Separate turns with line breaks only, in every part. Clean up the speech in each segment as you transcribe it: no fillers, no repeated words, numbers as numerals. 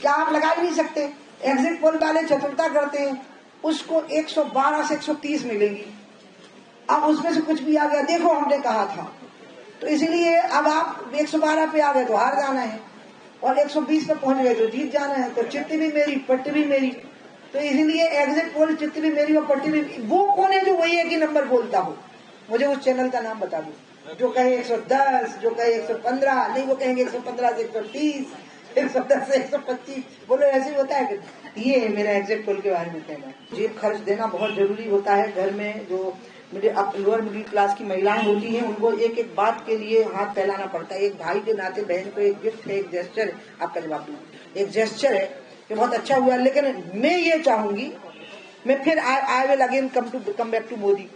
क्या आप लगा ही नहीं सकते? एग्जिट पोल वाले चतुरता करते हैं, उसको 112 से 130 मिलेगी। अब उसमें से कुछ भी आ गया, देखो हमने कहा था, तो इसीलिए अब आप 112 पे आ गए तो हार जाना है, और 120 पे पहुंच गए तो जीत जाना है। तो चिट्ठी भी मेरी, पट्टी भी मेरी। तो इसीलिए एग्जिट पोल, चिट्ठी भी मेरी और पट्टी भी। वो कौन है जो वही एक ही नंबर बोलता हो? मुझे उस चैनल का नाम बता दो जो कहे 110, जो कहे 115। नहीं, वो कहेंगे 115 से 130, 110 से 125। बोलो ऐसे ही होता है कि ये मेरा एग्जिट पोल के बारे में कहना। जेब खर्च देना बहुत जरूरी होता है। घर में जो लोअर मिडिल क्लास की महिलाएं होती हैं, उनको एक एक बात के लिए हाथ फैलाना पड़ता है। एक भाई के नाते बहन को एक गिफ्ट है, एक जेस्चर है। आपका जवाब दूँ, एक जेस्चर है कि बहुत अच्छा हुआ। लेकिन मैं ये चाहूंगी, मैं फिर I will again come back to Modi.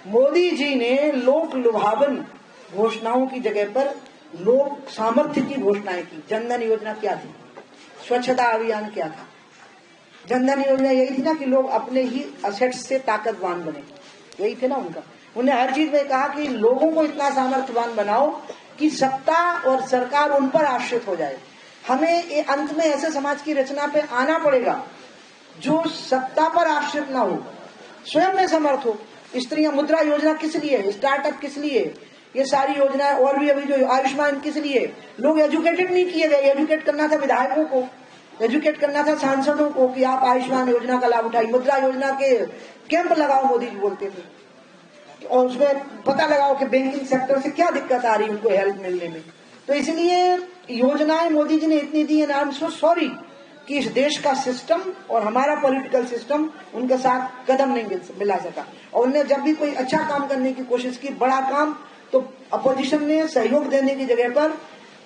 Modi ji ने लोक लुभावन घोषणाओं की जगह पर लोक सामर्थ्य की घोषणाएं की। जनधन योजना क्या थी? स्वच्छता अभियान क्या था? जनधन योजना यही थी ना कि लोग अपने ही असेट्स से ताकतवान बने, यही थे ना उनका। उन्हें हर चीज में कहा कि लोगों को इतना सामर्थ्यवान बनाओ कि सत्ता और सरकार उन पर आश्रित हो जाए। हमें अंत में ऐसे समाज की रचना पे आना पड़ेगा जो सत्ता पर आश्रित ना हो, स्वयं में समर्थ हो। स्त्रियां, मुद्रा योजना किस लिए? स्टार्टअप किस लिए? ये सारी योजनाएं, और भी अभी जो आयुष्मान किस लिए? लोग एजुकेटेड नहीं किए गए। एजुकेट करना था विधायकों को, एजुकेट करना था सांसदों को कि आप आयुष्मान योजना का लाभ उठाइए। मुद्रा योजना के कैंप लगाओ, मोदी जी बोलते थे, और उसमें पता लगाओ कि बैंकिंग सेक्टर से क्या दिक्कत आ रही है उनको हेल्प मिलने में। तो इसलिए योजनाएं मोदी जी ने इतनी दी है। आई एम सो सॉरी कि इस देश का सिस्टम और हमारा पॉलिटिकल सिस्टम उनके साथ कदम नहीं मिला सका। और उन्होंने जब भी कोई अच्छा काम करने की कोशिश की, बड़ा काम, तो अपोजिशन ने सहयोग देने की जगह पर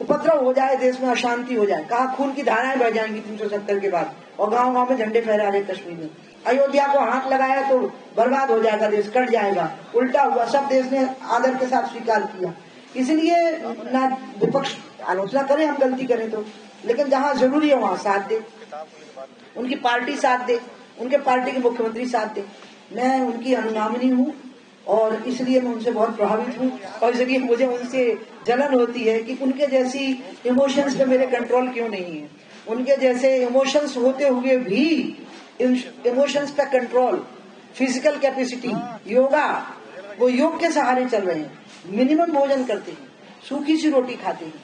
उपद्रव हो जाए, देश में अशांति हो जाए। कहा खून की धाराएं बह जाएंगी 370 के बाद, और गांव गांव में झंडे फहरा रहे कश्मीर में। अयोध्या को हाथ लगाया तो बर्बाद हो जाएगा, देश कट जाएगा। उल्टा हुआ, सब देश ने आदर के साथ स्वीकार किया। इसलिए ना विपक्ष आलोचना करें, हम गलती करें तो, लेकिन जहां जरूरी है वहां साथ दे, उनकी पार्टी साथ दे, उनके पार्टी के मुख्यमंत्री साथ दे। मैं उनकी अनुगामिनी हूँ और इसलिए मैं उनसे बहुत प्रभावित हूँ, और इसलिए मुझे उनसे जलन होती है कि उनके जैसी इमोशंस पे मेरे कंट्रोल क्यों नहीं है। उनके जैसे इमोशंस होते हुए भी इमोशंस पे कंट्रोल, फिजिकल कैपेसिटी, योगा, वो योग के सहारे चल रहे हैं। मिनिमम भोजन करते हैं, सूखी सी रोटी खाते हैं,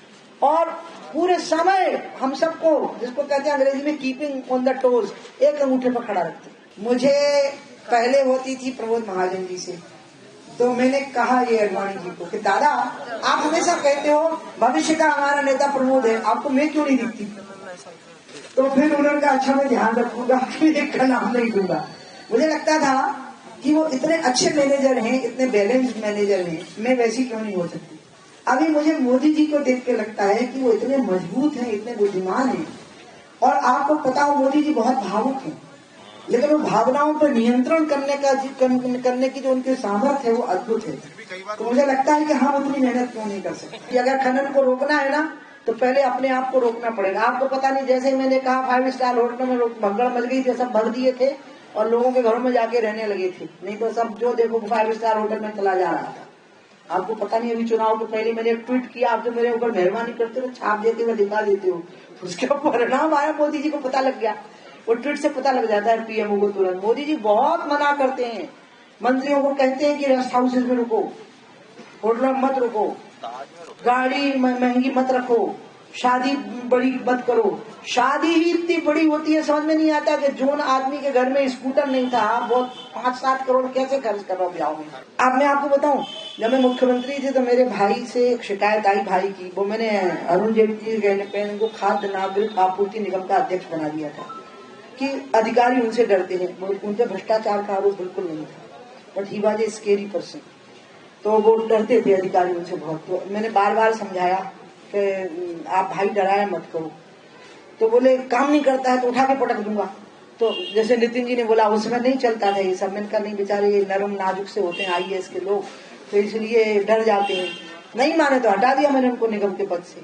और पूरे समय हम सबको, जिसको कहते हैं अंग्रेजी में कीपिंग ऑन द टोज, एक अंगूठे पर खड़ा रखते हैं। मुझे पहले होती थी प्रमोद महाजन जी से, तो मैंने कहा ये अडवाणी जी को कि दादा, आप हमेशा कहते हो भविष्य का हमारा नेता प्रमोद है, आपको मैं क्यों नहीं दिखती? तो फिर उन्होंने कहा अच्छा मैं ध्यान रखूंगा, एक का नाम नहीं दूंगा। मुझे लगता था कि वो इतने अच्छे मैनेजर हैं, इतने बैलेंस्ड मैनेजर हैं, मैं वैसी क्यों नहीं हो सकती। अभी मुझे मोदी जी को देख के लगता है कि वो इतने मजबूत हैं, इतने बुद्धिमान हैं। और आपको पता हो मोदी जी बहुत भावुक हैं, लेकिन वो भावनाओं पर नियंत्रण करने की जो उनकी सामर्थ्य है वो अद्भुत है। तो मुझे लगता है कि हम उतनी मेहनत क्यों नहीं कर सकते। अगर खनन को रोकना है ना, तो पहले अपने आप को रोकना पड़ेगा। आपको पता नहीं, जैसे मैंने कहा 5 स्टार होटल में भगदड़ मच गई थी, सब भर दिए थे और लोगों के घरों में जाके रहने लगे थे, नहीं तो सब जो देखो 5 स्टार होटल में चला जा रहा था। आपको पता नहीं, अभी चुनाव के पहले मैंने एक ट्वीट किया, आप जो मेरे ऊपर मेहरबानी करते हो, छाप देते हो, दिखा देते हो, उसका परिणाम आया, मोदी जी को पता लग गया। वो ट्वीट से पता लग जाता है पीएमओ को तुरंत। मोदी जी बहुत मना करते हैं, मंत्रियों को कहते हैं कि रेस्ट हाउसेज में रुको, होटलों में मत रुको, गाड़ी महंगी मत रखो, शादी बड़ी मत करो। शादी ही इतनी बड़ी होती है, समझ में नहीं आता कि जोन आदमी के घर में स्कूटर नहीं था, वो 5-7 करोड़ कैसे खर्च कर रहा हूँ ब्याह में। अब मैं आपको बताऊं, जब मैं मुख्यमंत्री थे तो मेरे भाई से एक शिकायत आई भाई की, वो मैंने अरुण जेटली कहने को खाद्य नागरिक आपूर्ति निगम का अध्यक्ष बना दिया था कि अधिकारी उनसे डरते हैं। उनसे भ्रष्टाचार का आरोप बिल्कुल नहीं था, but he was a scary person, तो वो डरते थे अधिकारी उनसे बहुत। तो मैंने बार बार समझाया कि आप भाई डराया मत करो। तो बोले काम नहीं करता है तो उठा के पटक दूंगा। तो जैसे नितिन जी ने बोला, उस समय नहीं चलता था ये सब। मैंने कहा नहीं, बेचारे ये नरम नाजुक से होते हैं आईएएस के लोग, तो इसलिए डर जाते हैं। नहीं माने तो हटा दिया मैंने उनको निगम के पद से।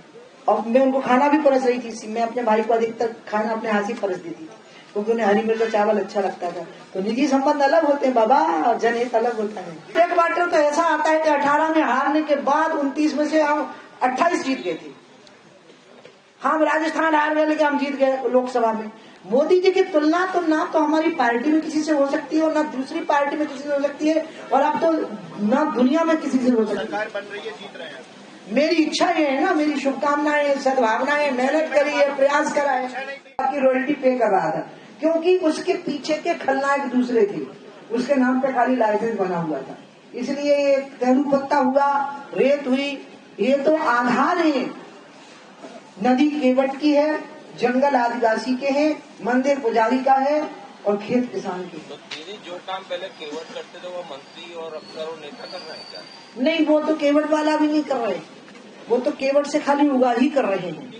और मैं उनको खाना भी परस रही थी, मैं अपने भाई को अधिकतर खाना अपने हाथ ही परस देती थी, क्योंकि उन्हें हरी मिर्च चावल अच्छा लगता था। तो निजी संबंध अलग होते हैं बाबा, जनहित अलग होता है। एक क्वार्टर तो ऐसा आता है कि 18 में हारने के बाद 29 में से हम 28 जीत गए थे। हम राजस्थान हार गए लेकिन हम जीत गए लोकसभा में। मोदी जी की तुलना तो ना तो हमारी पार्टी में किसी से हो सकती है और ना दूसरी पार्टी में किसी से हो सकती है, और अब तो ना दुनिया में किसी से हो सकती है।
सरकार बन रही है, जीत रहे हैं।
मेरी इच्छा ये है ना, मेरी शुभकामनाएं, सद्भावनाएं, मेहनत करी है, प्रयास करा है। बाकी रॉयल्टी पे कर रहा था क्योंकि उसके पीछे के खलनायक दूसरे थे, उसके नाम पे खाली लाइसेंस बना हुआ था, इसलिए ये तेरू पत्ता हुआ, रेत हुई, ये तो आधार है। नदी केवट की है, जंगल आदिवासी के हैं, मंदिर पुजारी का है और खेत किसान के।
तो दीदी जो काम पहले केवट करते थे वो मंत्री और अफसर और नेता कर रहे हैं क्या?
नहीं, वो तो केवट वाला भी नहीं कर रहे, वो तो केवट से खाली उगाही कर रहे हैं।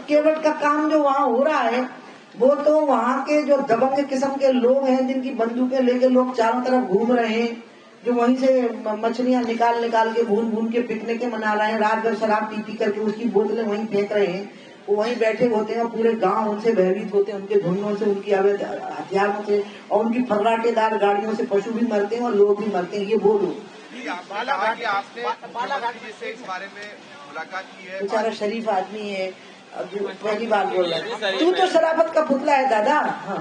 केवट का काम जो वहाँ हो रहा है वो तो वहाँ के जो दबंग किस्म के लोग हैं, जिनकी बंदूकें लेके लोग चारों तरफ घूम रहे हैं, जो वहीं से मछलियां निकाल निकाल के भून भून के पिकनिक मना रहे हैं, रात भर शराब पी पी करके उसकी बोतलें वहीं फेंक रहे हैं, वो वहीं बैठे होते हैं और पूरे गांव उनसे भयभीत होते हैं, उनके धुनों से, उनकी अवैध हथियारों से और उनकी फर्राटेदार गाड़ियों से पशु भी मरते हैं और लोग भी मरते हैं। ये बोलो
बालाघाट से इस बारे में मुलाकात की है।
बेचारा शरीफ आदमी है, पहली बार बोल रहा है। तू तो शराफत का पुतला है दादा। हाँ,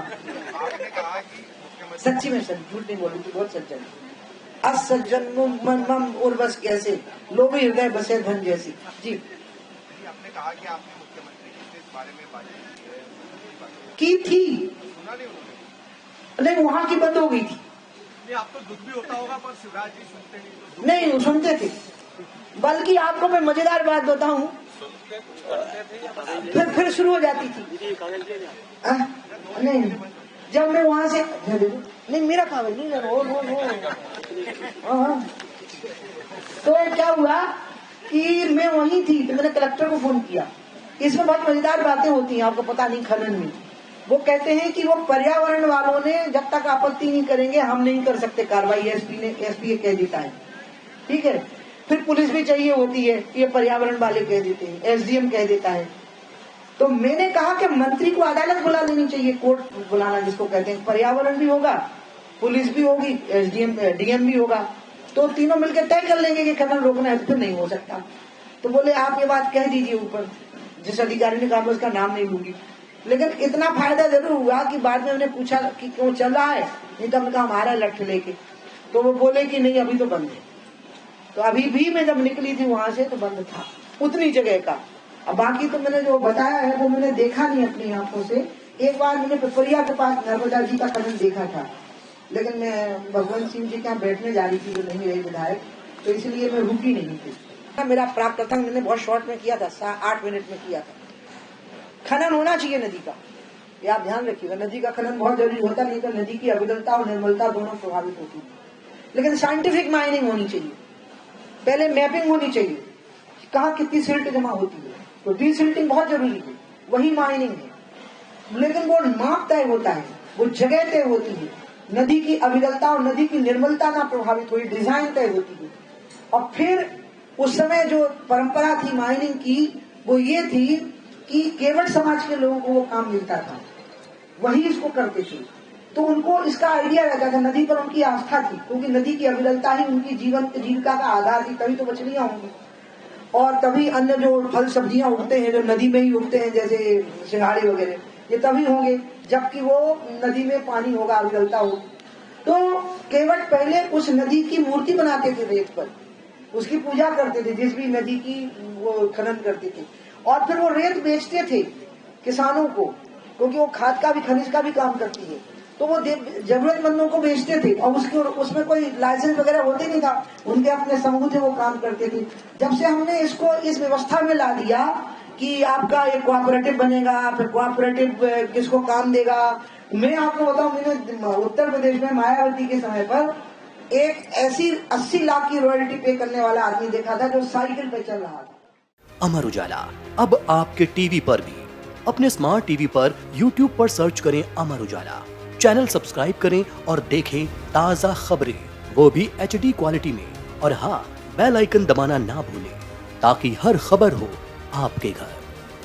आपने कहा कि
सच्ची में सच, झूठ नहीं बोली, तू बहुत सच्चा है। असज्जन मन मम और बस कैसे लोभी हृदय बसे धन जैसी। जी,
आपने कहा कि आपने मुख्यमंत्री जी से इस बारे में बात
की थी,
सुना नहीं उन्होंने?
नहीं वहाँ की बंद हो गई थी।
नहीं, आपको दुख भी होता होगा पर शिवराज जी सुनते नहीं तो
नहीं, वो सुनते थे। बल्कि आपको मैं मजेदार बात बताऊं, फिर शुरू हो जाती थी। नहीं, जब मैं वहां से नहीं, मेरा कागज नहीं लेना, तो क्या हुआ कि मैं वहीं थी, तो मैंने कलेक्टर को फोन किया। इसमें बहुत मजेदार बातें होती हैं, आपको पता नहीं। खनन में वो कहते हैं कि वो पर्यावरण वालों ने जब तक आपत्ति नहीं करेंगे हम नहीं कर सकते कार्रवाई। एसपी कह देता है, ठीक है। फिर पुलिस भी चाहिए होती है, ये पर्यावरण वाले कह देते हैं, एसडीएम कह देता है। तो मैंने कहा कि मंत्री को अदालत बुला लेनी चाहिए, कोर्ट बुलाना जिसको कहते हैं। पर्यावरण भी होगा, पुलिस भी होगी, डीएम भी होगा, तो तीनों मिलकर तय कर लेंगे कि खनन रोकना है, तो फिर नहीं हो सकता। तो बोले आप ये बात कह दीजिए ऊपर। जिस अधिकारी ने कहा मैं उसका नाम नहीं लूंगी, लेकिन इतना फायदा जरूर हुआ कि बाद में उन्हें पूछा कि क्यों चल रहा है, नहीं तो हमने कहा हमारा लठ लेके, तो वो बोले कि नहीं अभी तो बंद है। तो अभी भी मैं जब निकली थी वहां से तो बंद था उतनी जगह का। अब बाकी तो मैंने जो बताया है वो मैंने देखा नहीं अपनी आंखों से। एक बार मैंने पिपरिया के पास नर्मदा जी का खनन देखा था, लेकिन मैं भगवंत सिंह जी के यहाँ बैठने जा रही थी, जो नहीं रही विधायक, तो इसलिए मैं रुकी नहीं थी। मेरा प्राप्त प्रथम मैंने बहुत शॉर्ट में किया था, 8 मिनट में किया था। खनन होना चाहिए नदी का, ये आप ध्यान रखिएगा। नदी का खनन बहुत जरूरी होता, नहीं तो नदी की अविरलता और निर्मलता दोनों प्रभावित होती है। लेकिन साइंटिफिक माइनिंग होनी चाहिए, पहले मैपिंग होनी चाहिए कहाँ कितनी सिल्ट जमा होती है, तो डीसिल्टिंग बहुत जरूरी है, वही माइनिंग है। लेकिन वो माप तय होता है, वो जगह तय होती है, नदी की अविरलता और नदी की निर्मलता ना प्रभावित हुई, डिजाइन तय होती है। और फिर उस समय जो परंपरा थी माइनिंग की वो ये थी कि केवट समाज के लोगों को वो काम मिलता था, वही इसको करते थे, तो उनको इसका आइडिया रहता था। नदी पर उनकी आस्था थी, क्योंकि नदी की अविरलता ही उनकी जीविका का आधार थी, तभी तो मछलियां होंगी और तभी अन्य जो फल सब्जियां उगते हैं जो नदी में ही उगते हैं, जैसे सिंघाड़े वगैरह, ये तभी होंगे जबकि वो नदी में पानी होगा, अविरलता होगी। तो केवट पहले उस नदी की मूर्ति बनाते थे रेत पर, उसकी पूजा करते थे, जिस भी नदी की वो खनन करते थे, और फिर वो रेत बेचते थे किसानों को, क्योंकि वो खाद का भी खनिज का भी काम करती है, तो वो जरूरतमंदों को बेचते थे। और उसमें कोई लाइसेंस वगैरह होते नहीं था, उनके अपने समूह थे, वो काम करते थे। जब से हमने इसको इस व्यवस्था में ला दिया कि आपका एक कोऑपरेटिव बनेगा, फिर कोऑपरेटिव किसको काम देगा। मैं आपको बताऊं, मैंने उत्तर प्रदेश में मायावती के समय पर एक ऐसी 80 लाख की रॉयल्टी पे करने वाला आदमी देखा था जो साइकिल पे चल रहा था।
अमर उजाला अब आपके टीवी पर भी। अपने स्मार्ट टीवी पर यूट्यूब पर सर्च करें अमर उजाला, चैनल सब्सक्राइब करें और देखें ताज़ा खबरें, वो भी HD क्वालिटी में। और हाँ, बेल आइकन दबाना ना भूलें ताकि हर खबर हो आपके घर।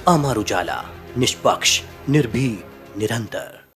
अमर उजाला, निष्पक्ष, निर्भीक, निरंतर।